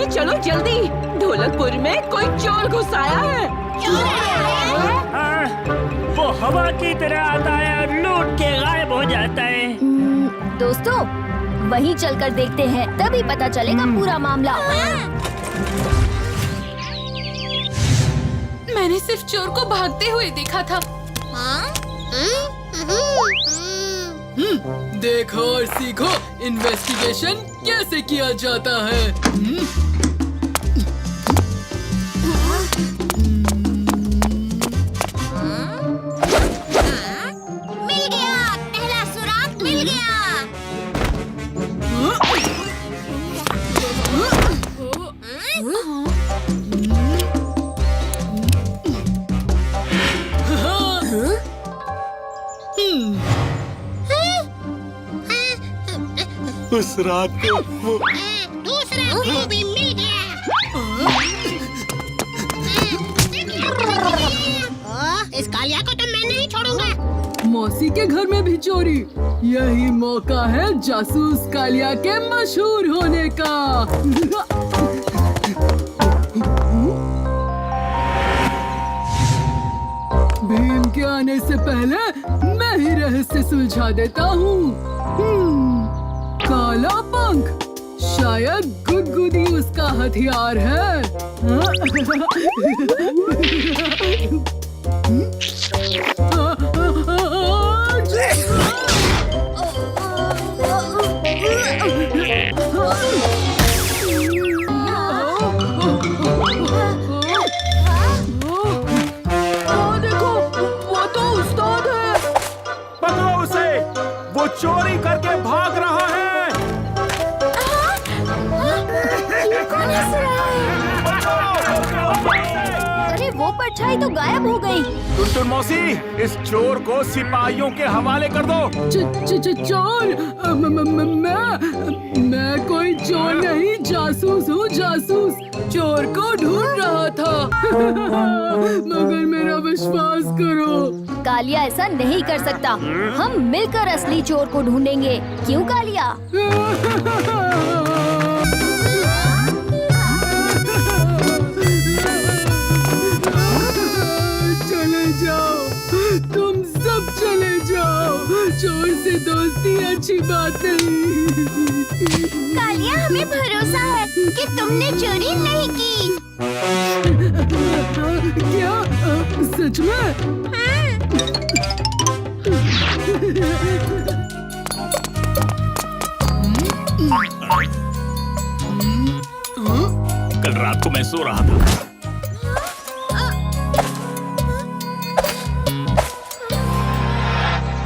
जल्दी चलो जल्दी, ढोलकपुर में कोई चोर घुस आया है। वो हवा की तरह आता है और लूट के गायब हो जाता है। दोस्तों, वहीं चलकर देखते हैं, तभी पता चलेगा पूरा मामला। मैंने सिर्फ चोर को भागते हुए देखा था। देखो और सीखो इन्वेस्टिगेशन कैसे किया जाता है। मिल गया, पहला सुराग मिल गया। उस रात को वो दूसरा को भी मिल गया। इस कालिया को तो मैं नहीं छोड़ूंगा। मौसी के घर में भी चोरी। यही मौका है जासूस कालिया के मशहूर होने का। भीम के आने से पहले मैं ही रहस्य सुलझा देता हूँ। काला पंख, शायद गुदगुदी उसका हथियार है। देखो, वो तो उस्ताद है। पकड़ो उसे, वो चोरी करके भाग रहा है। अरे वो परछाई तो गायब हो गई। टुनटुन मौसी, इस चोर को सिपाहियों के हवाले कर दो। चोर? मैं कोई चोर नहीं, जासूस हूँ, जासूस। चोर को ढूंढ रहा था। मगर मेरा विश्वास करो। कालिया ऐसा नहीं कर सकता। हम मिलकर असली चोर को ढूंढेंगे। क्यों कालिया? चले जाओ, तुम सब चले जाओ। चोर से दोस्ती अच्छी बात नहीं। कालिया, हमें भरोसा है कि तुमने चोरी नहीं की। क्या? सच में? कल रात को मैं सो रहा था।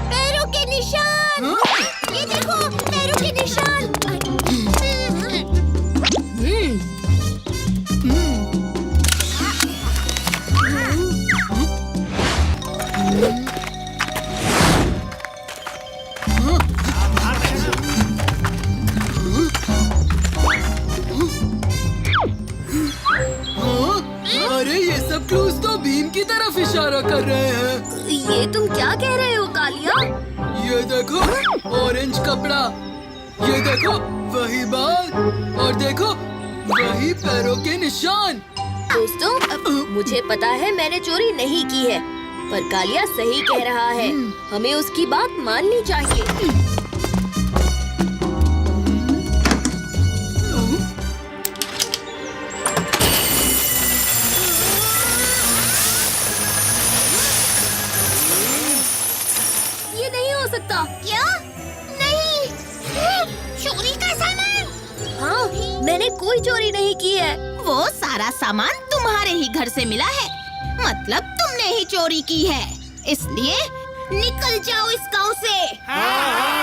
पैरों के निशान, ये देखो, पैरों के निशान। अरे ये सब क्लूज तो भीम की तरफ इशारा कर रहे हैं। ये तुम क्या कह रहे हो कालिया? ये देखो, ऑरेंज कपड़ा। ये देखो, वही बाल। और देखो, वही पैरों के निशान। दोस्तों, मुझे पता है मैंने चोरी नहीं की है, पर कालिया सही कह रहा है। हमें उसकी बात माननी चाहिए। ये नहीं हो सकता। क्या? नहीं, चोरी का सामान। हाँ, मैंने कोई चोरी नहीं की है। वो सारा सामान तुम्हारे ही घर से मिला है। मतलब तुमने ही चोरी की है। इसलिए निकल जाओ इस गांव से।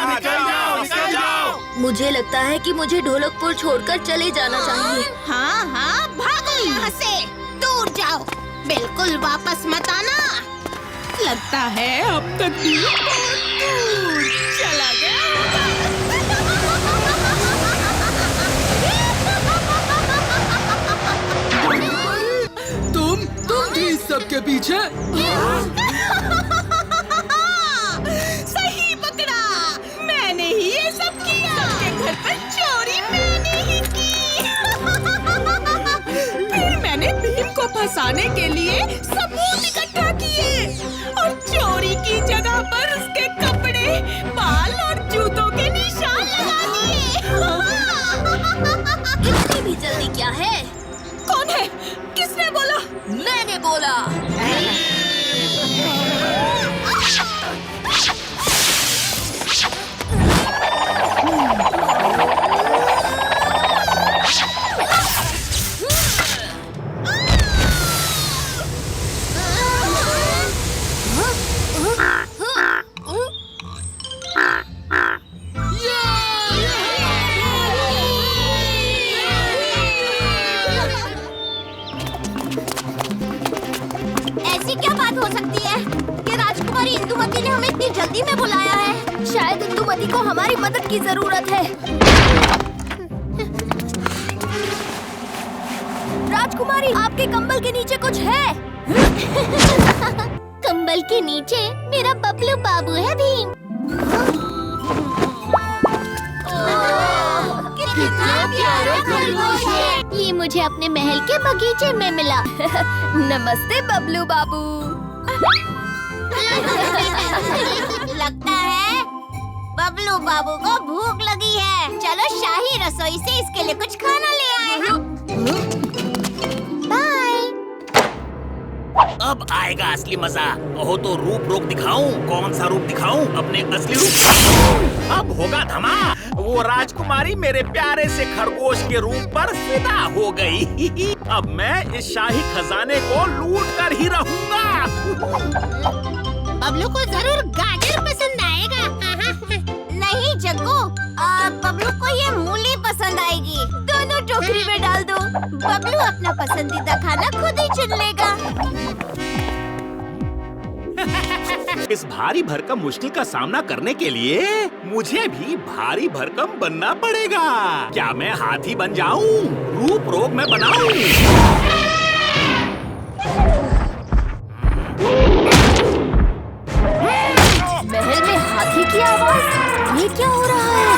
निकल जाओ, निकल जाओ। मुझे लगता है कि मुझे ढोलकपुर छोड़कर चले जाना चाहिए। हाँ हाँ, भागो यहाँ से, दूर जाओ, बिल्कुल वापस मत आना। लगता है अब तक भी बहुत दूर चला गया। तुम भी सबके पीछे? सही पकड़ा, मैंने ही ये सब किया। सबके घर पर चोरी मैंने ही की। ऐसी क्या बात हो सकती है कि राजकुमारी इंदुमती ने हमें इतनी जल्दी में बुलाया है? शायद इंदुमती को हमारी मदद की जरूरत है। राजकुमारी, आपके कंबल के नीचे कुछ है? कंबल के नीचे मेरा बबलू बाबू है भीम। कितना प्यारा खरगोश है। ये मुझे अपने महल के बगीचे में मिला। नमस्ते बबलू बाबू। लगता है बबलू बाबू को भूख लगी है। चलो शाही रसोई से इसके लिए कुछ खाना ले आए हैं। बाय। अब आएगा असली मजा। कहो तो रूप रोक दिखाऊं? कौन सा रूप दिखाऊं? अपने असली रूप। अब होगा धमा। वो राजकुमारी मेरे प्यारे से खरगोश के रूप पर फिदा हो गई। अब मैं इस शाही खजाने को लूट कर ही रहूंगा। बबलू को जरूर गाजर पसंद आएगा। नहीं जग्गू, बबलू को ये मूली पसंद आएगी। दोनों टोकरी में डाल दो। बबलू अपना पसंदीदा खाना खुद ही चुन लेगा। इस भारी भरकम मुश्किल का सामना करने के लिए मुझे भी भारी भरकम बनना पड़ेगा। क्या मैं हाथी बन जाऊं? रूप रोग में बनाऊं? महल में हाथी की आवाज। ये क्या हो रहा है?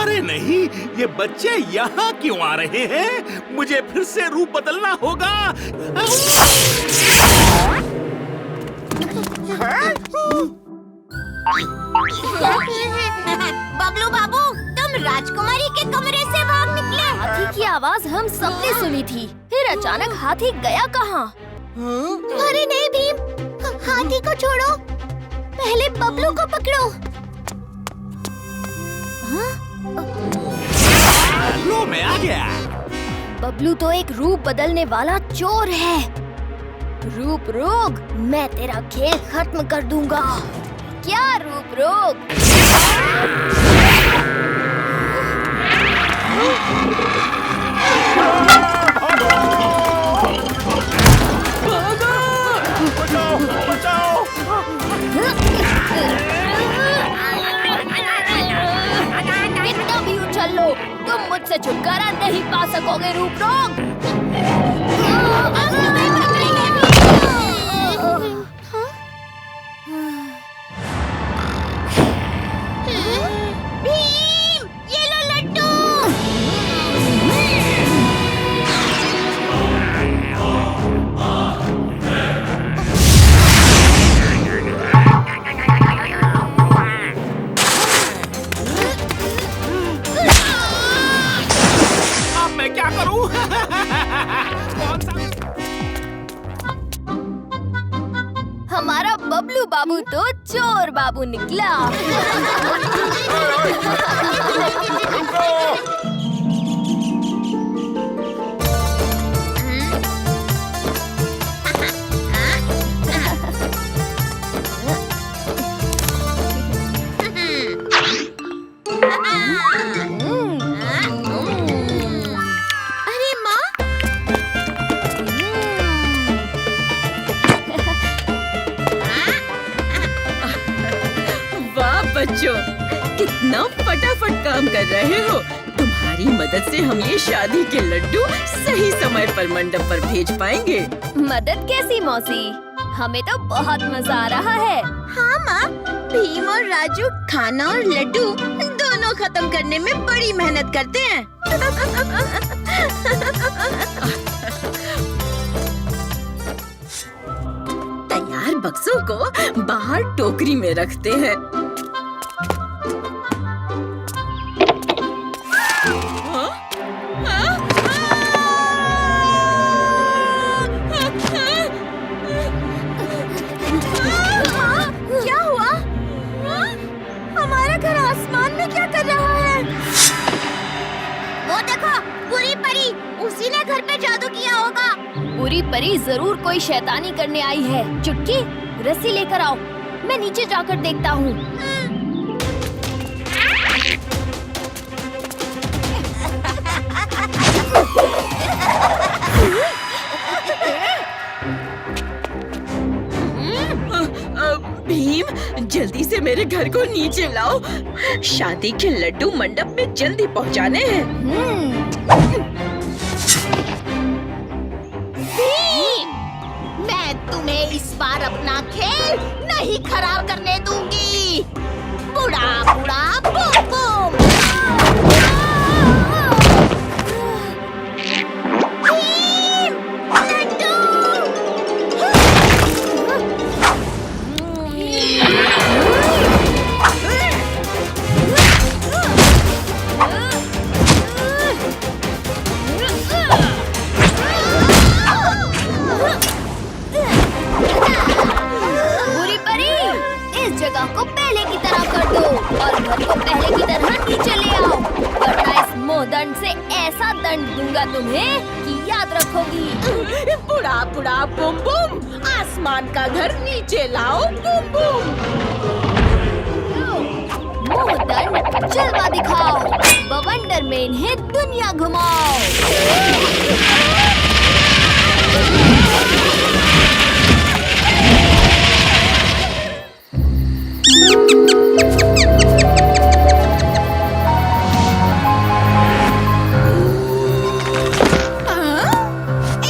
अरे नहीं, ये बच्चे यहाँ क्यों आ रहे हैं? मुझे फिर से रूप बदलना होगा। बबलू बाबू, तुम राजकुमारी के कमरे से भाग निकले। हाथी की आवाज हम सबने सुनी थी। फिर अचानक हाथी गया कहाँ? अरे नहीं भीम, हाथी को छोड़ो, पहले बबलू को पकड़ो। लो, मैं आ गया। बबलू तो एक रूप बदलने वाला चोर है। रूप रोग, मैं तेरा खेल खत्म कर दूंगा। क्या रूप रोग? बचाओ, बचाओ। कितना भी उछल लो, तुम मुझसे छुटकारा नहीं पा सकोगे रूप रोग। भीम, ये लो लड्डू। अब मैं क्या करूं? कौन सा? हमारा बबलू बाबू तो चोर बाबू निकला। अरे माँ, वाह बच्चों, कितना फटाफट काम कर रहे हो। तुम्हारी मदद से हम ये शादी के लड्डू सही समय पर मंडप पर भेज पाएंगे। मदद कैसी मौसी? हमें तो बहुत मजा आ रहा है। हाँ माँ, भीम और राजू खाना और लड्डू दोनों खत्म करने में बड़ी मेहनत करते हैं। तैयार बक्सों को बाहर टोकरी में रखते हैं। क्या हुआ? हमारा घर आसमान में क्या कर रहा है? वो देखो, पूरी परी, उसी ने घर पे जादू किया होगा। बुरी परी जरूर कोई शैतानी करने आई है। चुटकी, रस्सी लेकर आओ, मैं नीचे जाकर देखता हूँ। भीम, जल्दी से मेरे घर को नीचे लाओ। शादी के लड्डू मंडप में जल्दी पहुंचाने हैं। मैं तुम्हें इस बार अपना खेल नहीं खराब करने दूंगी। बुड़ा बुड़ा बूम बूम। भीम, लड्डू। बुरी परी, इस जगह को पहले की तरह कर दो और घर को पहले की तरह नीचे ले आओ, वरना इस मोहदंड से ऐसा दंड दूंगा तुम्हें कि याद रखोगी। बुड़ा बुड़ा बूम बूम, आसमान का घर नीचे लाओ। Boom boom. मोहदंड जलवा दिखाओ, बवंडर में इन्हें दुनिया घुमाओ।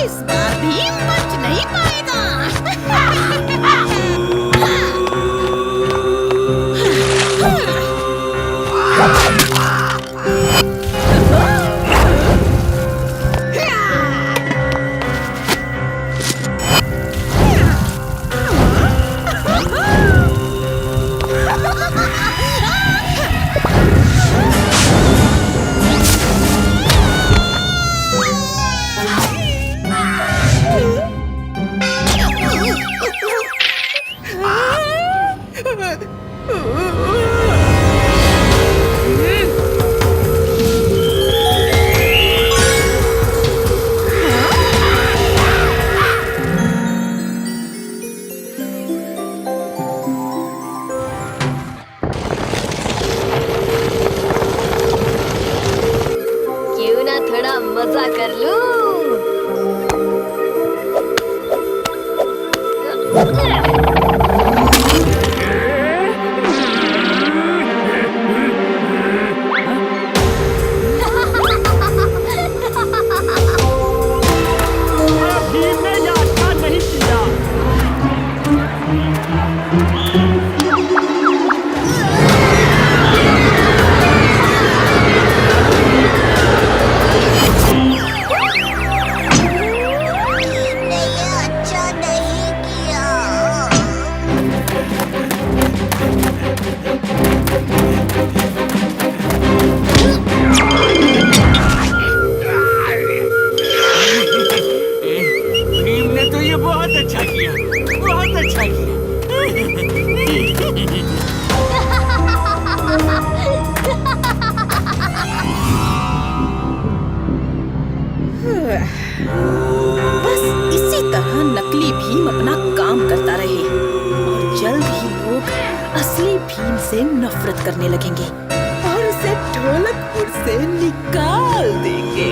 इस बार भी बच नहीं पाएगा। क्यों ना थोड़ा मजा कर लूं? भीम ने ये अच्छा नहीं किया। अच्छा नहीं किया। भीम ने तो ये बहुत अच्छा किया, बहुत अच्छा किया। बस इसी तरह नकली भीम अपना काम करता रहे और जल्द ही लोग असली भीम से नफरत करने लगेंगे और उसे ढोलकपुर से निकाल देंगे।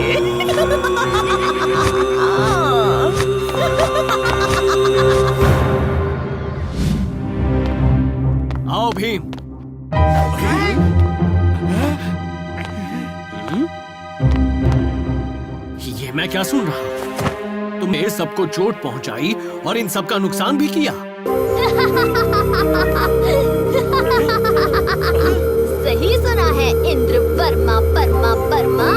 आओ भीम। ये मैं क्या सुन रहा हूँ? तुमने सबको चोट पहुंचाई और इन सबका नुकसान भी किया। सही सुना है इंद्र वर्मा परमा परमा।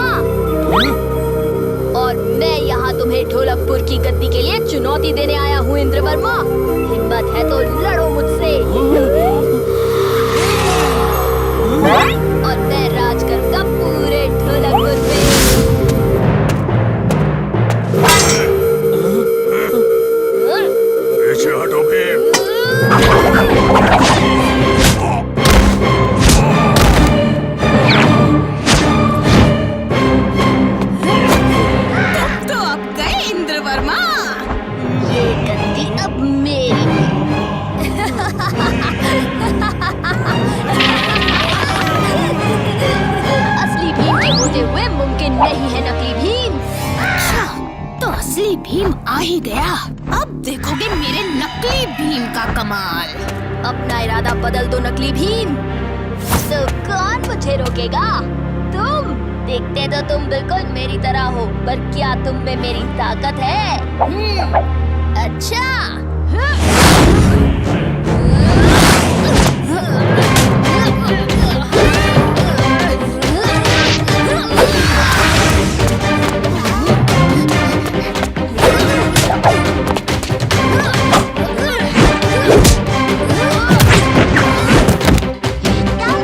और मैं यहाँ तुम्हें ढोलकपुर की गद्दी के लिए चुनौती देने आया हूँ इंद्र वर्मा। हिम्मत है तो लड़ो मुझसे और मैं राज करूंगा पूरे ढोलकपुर पे। पीछे हटो भीम। तो अब गए इंद्र वर्मा। असली भीम आ ही गया। अब देखोगे मेरे नकली भीम का कमाल। अपना इरादा बदल दो नकली भीम। तो कौन मुझे रोकेगा? तुम देखते तो तुम बिल्कुल मेरी तरह हो, पर क्या तुम में मेरी ताकत है? अच्छा।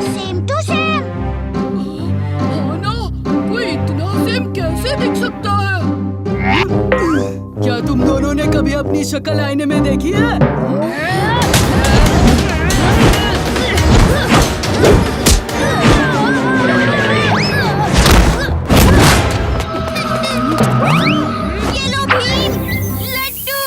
Same to same. ना, कोई इतना सेम कैसे दिख सकता है? क्या तुम दोनों ने कभी अपनी शक्ल आईने में देखी है? ये लो भीम, लड्डू।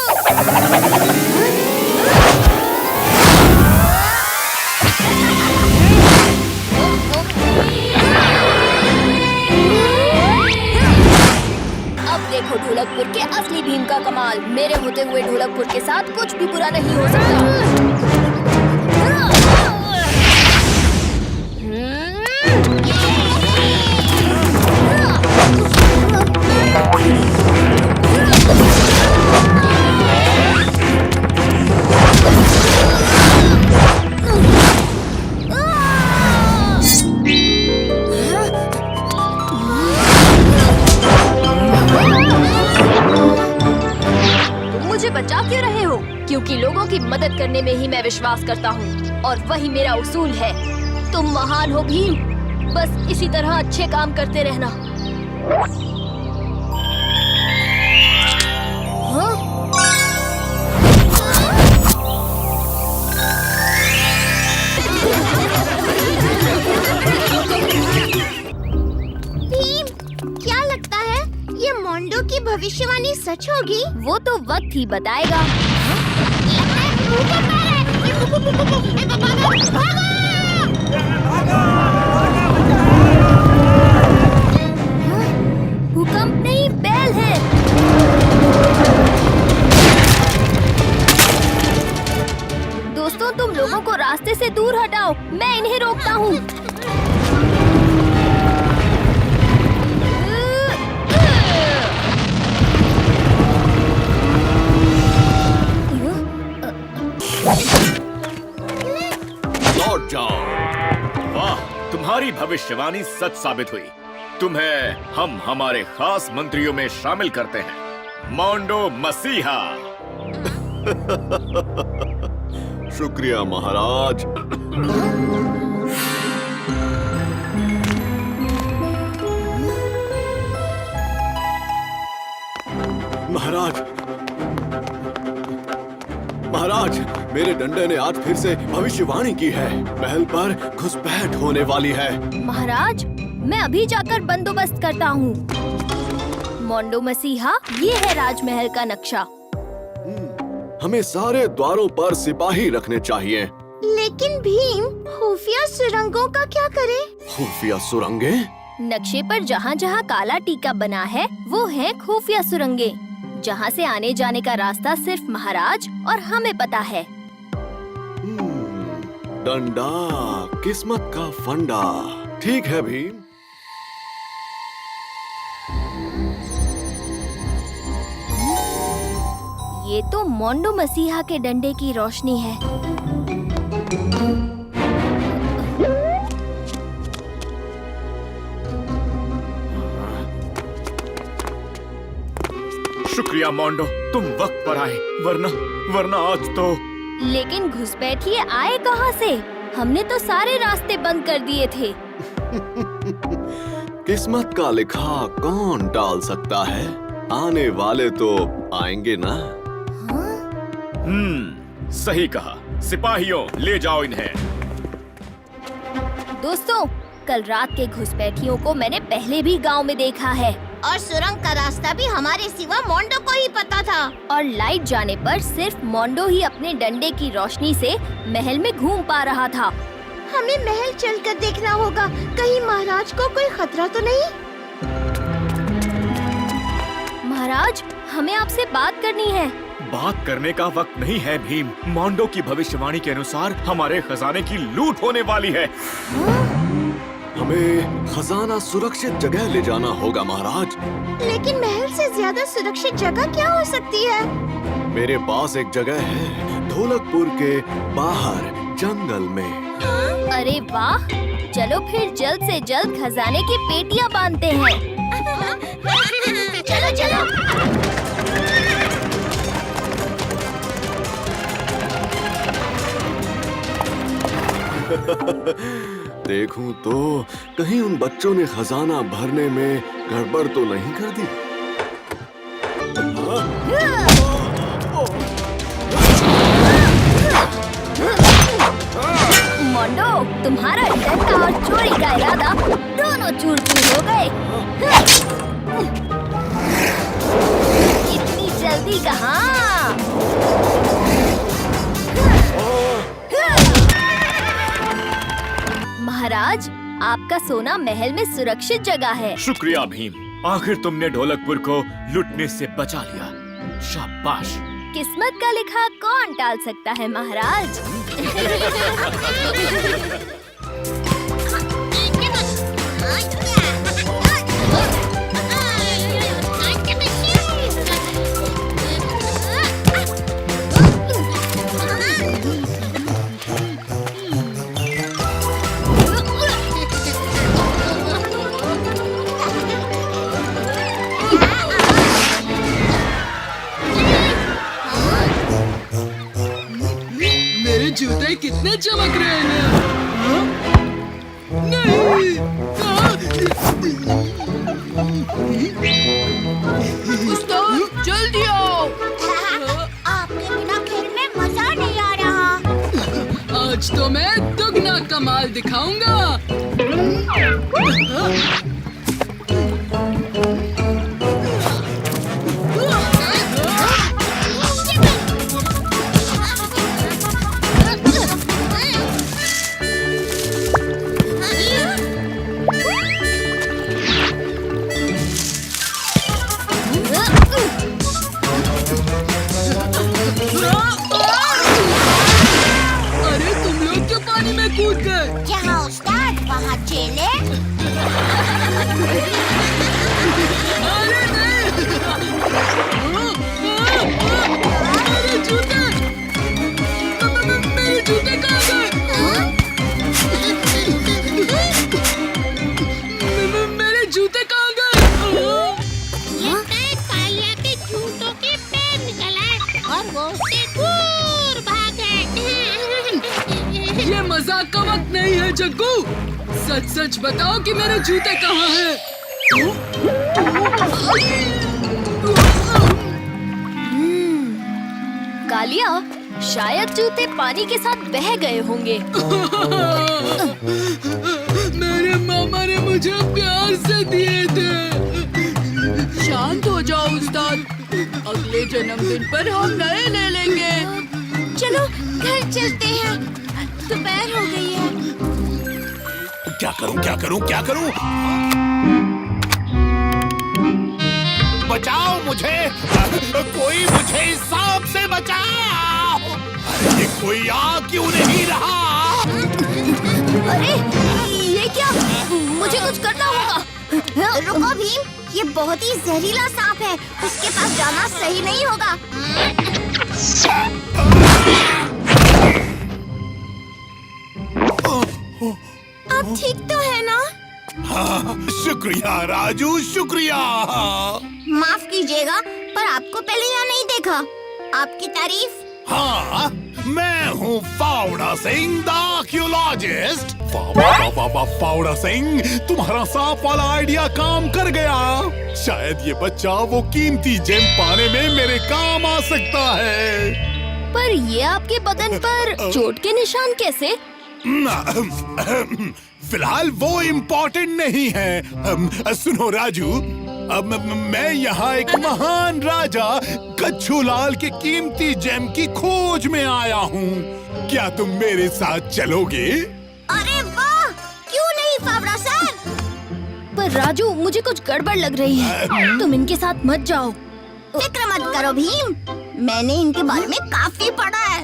अब देखो ढोलकपुर के असली भीम का कमाल। मेरे होते हुए ढोलकपुर के साथ कुछ भी बुरा नहीं हो सकता। तुम मुझे बचा क्यों रहे हो? क्योंकि लोगों की मदद करने में ही मैं विश्वास करता हूँ और वही मेरा उसूल है। तुम महान हो भीम, बस इसी तरह अच्छे काम करते रहना। हाँ? भीम, क्या लगता है ये मोंडो की भविष्यवाणी सच होगी? वो तो वक्त ही बताएगा। भूकंप नहीं, बैल है। दोस्तों, तुम लोगों को रास्ते से दूर हटाओ, मैं इन्हें रोकता हूँ। लौट जाओ। वाह, तुम्हारी भविष्यवाणी सच साबित हुई। तुम्हें हम हमारे खास मंत्रियों में शामिल करते हैं, मोंडो मसीहा। शुक्रिया महाराज। महाराज, महाराज, मेरे डंडे ने आज फिर से भविष्यवाणी की है। महल पर घुसपैठ होने वाली है। महाराज, मैं अभी जाकर बंदोबस्त करता हूँ। मोंडो मसीहा, ये है राजमहल का नक्शा। हमें सारे द्वारों पर सिपाही रखने चाहिए। लेकिन भीम, खुफिया सुरंगों का क्या करें? खुफिया सुरंगें? नक्शे पर जहाँ जहाँ काला टीका बना है वो है खुफिया सुरंगें, जहाँ से आने जाने का रास्ता सिर्फ महाराज और हमें पता है। डंडा किस्मत का फंडा। ठीक है भीम। ये तो मोंडो मसीहा के डंडे की रोशनी है। शुक्रिया मोंडो, तुम वक्त पर आए, वरना आज तो। लेकिन घुसपैठिए आए कहाँ से? हमने तो सारे रास्ते बंद कर दिए थे। किस्मत का लिखा कौन टाल सकता है? आने वाले तो आएंगे ना। सही कहा। सिपाहियों, ले जाओ इन्हें। दोस्तों, कल रात के घुसपैठियों को मैंने पहले भी गांव में देखा है। और सुरंग का रास्ता भी हमारे सिवा मोंडो को ही पता था। और लाइट जाने पर सिर्फ मोंडो ही अपने डंडे की रोशनी से महल में घूम पा रहा था। हमें महल चलकर देखना होगा, कहीं महाराज को कोई खतरा तो नहीं। महाराज, हमें आपसे बात करनी है। बात करने का वक्त नहीं है भीम। मोंडो की भविष्यवाणी के अनुसार हमारे खजाने की लूट होने वाली है। हमें खजाना सुरक्षित जगह ले जाना होगा महाराज। लेकिन महल से ज्यादा सुरक्षित जगह क्या हो सकती है? मेरे पास एक जगह है, ढोलकपुर के बाहर जंगल में। अरे वाह, चलो फिर जल्द से जल्द खजाने की पेटियां बांधते हैं। चलो चलो। देखूं तो कहीं उन बच्चों ने खजाना भरने में गड़बड़ तो नहीं कर दी। मोंडो, तुम्हारा डंडा और चोरी का इरादा दोनों चूर चूर हो गए। इतनी जल्दी कहाँ? महाराज, आपका सोना महल में सुरक्षित जगह है। शुक्रिया भीम, आखिर तुमने ढोलकपुर को लुटने से बचा लिया। शाबाश। किस्मत का लिखा कौन टाल सकता है महाराज। मेरे जूते कितने चमक रहे हैं। हाँ? नहीं। उस्ताद जल्दी आओ। आपके बिना खेल में मजा नहीं आ रहा। आज तो मैं दुगना कमाल दिखाऊंगा। अरे तुम लोग क्यों पानी में कूद गए? जहाँ उस्ताद वहाँ चेले। अरे नहीं! मेरे जूते! मेरे जूते कहाँ गए? मेरे जूते कहाँ गए? कालिया के जूतों के पैर निकला और वो उससे दूर भाग गए। ये मजाक का वक्त नहीं है जग्गू। सच सच बताओ कि मेरे जूते कहाँ हैं? कालिया, शायद जूते पानी के साथ बह गए होंगे। मेरे मामा ने मुझे प्यार से दिए थे। शांत हो जाओ उस्ताद, अगले जन्मदिन पर हम नए ले लेंगे। चलो घर चलते हैं, दोपहर हो गई है। क्या करूं क्या करूं क्या करूं? बचाओ मुझे, कोई मुझे इस सांप से बचाओ। अरे कोई आ क्यों नहीं रहा? अरे ये क्या? मुझे कुछ करना होगा। रुको भीम, ये बहुत ही जहरीला सांप है, उसके पास जाना सही नहीं होगा। आप ठीक तो है ना? हाँ, शुक्रिया राजू, शुक्रिया। माफ कीजिएगा, पर आपको पहले यहाँ नहीं देखा। आपकी तारीफ। हाँ, मैं हूँ फावड़ा सिंह द आर्कियोलॉजिस्ट। फावड़ा सिंह, तुम्हारा सांप वाला आइडिया काम कर गया। शायद ये बच्चा वो कीमती जेम पाने में मेरे काम आ सकता है। पर ये आपके बदन पर चोट के निशान कैसे? फिलहाल वो इम्पोर्टेंट नहीं है। सुनो राजू, अब मैं यहाँ एक महान राजा कच्छूलाल के कीमती जेम की खोज में आया हूँ। क्या तुम मेरे साथ चलोगे? अरे वाह, क्यों नहीं फावड़ा सर? पर राजू, मुझे कुछ गड़बड़ लग रही है। तुम इनके साथ मत जाओ। फिक्र मत करो भीम, मैंने इनके बारे में काफी पढ़ा है।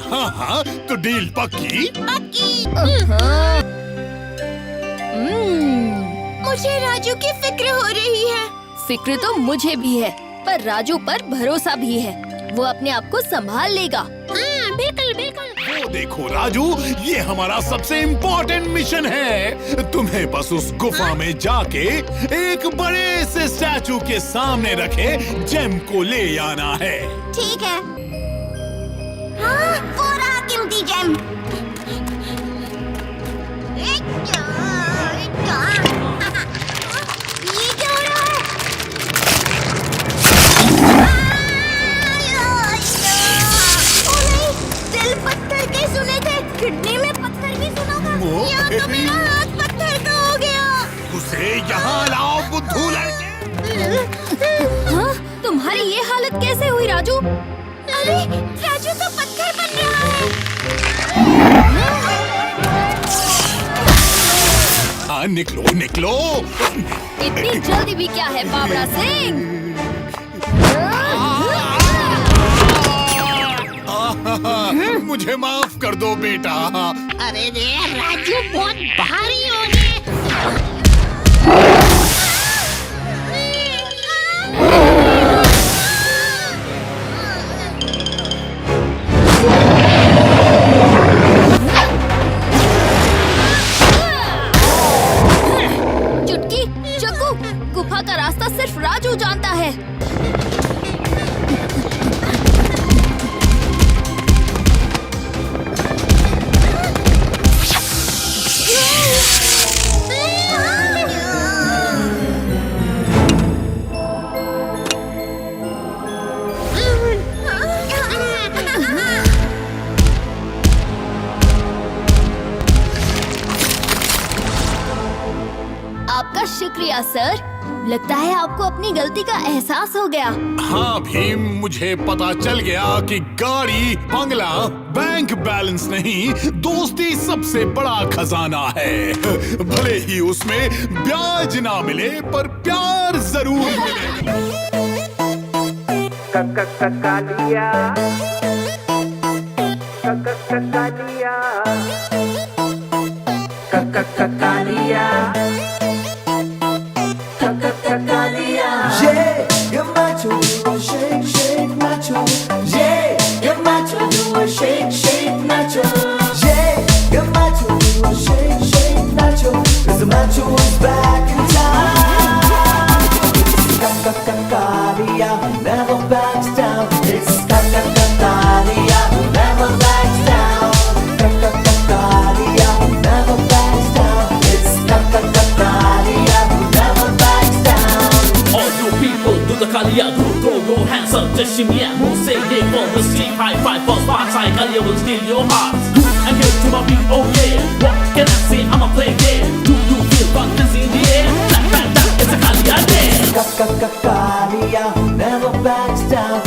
हाँ हाँ, तो डील पक्की? पक्की। मुझे राजू की फिक्र हो रही है। फिक्र तो मुझे भी है, पर राजू पर भरोसा भी है। वो अपने आप को संभाल लेगा। हाँ, बिल्कुल बिल्कुल। वो देखो राजू, ये हमारा सबसे इम्पोर्टेंट मिशन है। तुम्हें बस उस गुफा में जाके एक बड़े से स्टैचू के सामने रखे जेम को ले आना है। ठीक है। हाँ, वो रहा कीमती जेम। ये क्या हो रहा है? ओ नहीं, दिल पत्थर के सुने थे, किडनी में पत्थर भी सुना था। यहाँ तो मेरा हाथ पत्थर का हो गया। उसे यहाँ लाओ बुद्धू लड़के। हाँ? तुम्हारी ये हालत कैसे हुई राजू? अरे, राजू तो पत्थर बन रहा है। हाँ, निकलो निकलो। इतनी जल्दी भी क्या है बाबरा सिंह? मुझे माफ कर दो बेटा। अरे रे, राजू बहुत भारी हो गए। चुटकी, जग्गू, गुफा का रास्ता सिर्फ राजू जानता है। आपका शुक्रिया सर। लगता है आपको अपनी गलती का एहसास हो गया। हाँ भीम, मुझे पता चल गया कि गाड़ी, बंगला, बैंक बैलेंस नहीं, दोस्ती सबसे बड़ा खजाना है। भले ही उसमें ब्याज ना मिले, पर प्यार जरूर मिले। Kaliya Yeah, you're macho, do a shake, shake, macho. Yeah, you're macho, do a shake, shake, macho. Yeah, you're macho, do a shake, shake, macho. 'Cause the macho is back in town. Kakalia, never backs down. It's Kakalia, never backs down. Kakalia, never backs down. It's Kakalia, never backs down. All you people do the Kalia group, throw your hands up, just shimmy and move, say yeah for the street, high five for spots, I Kalia will steal your hearts. And get to my beat, oh yeah, what can I say, I'ma play yeah. Do you feel fun in the air? That, it's a Kalia dance. Kakalia never backs down.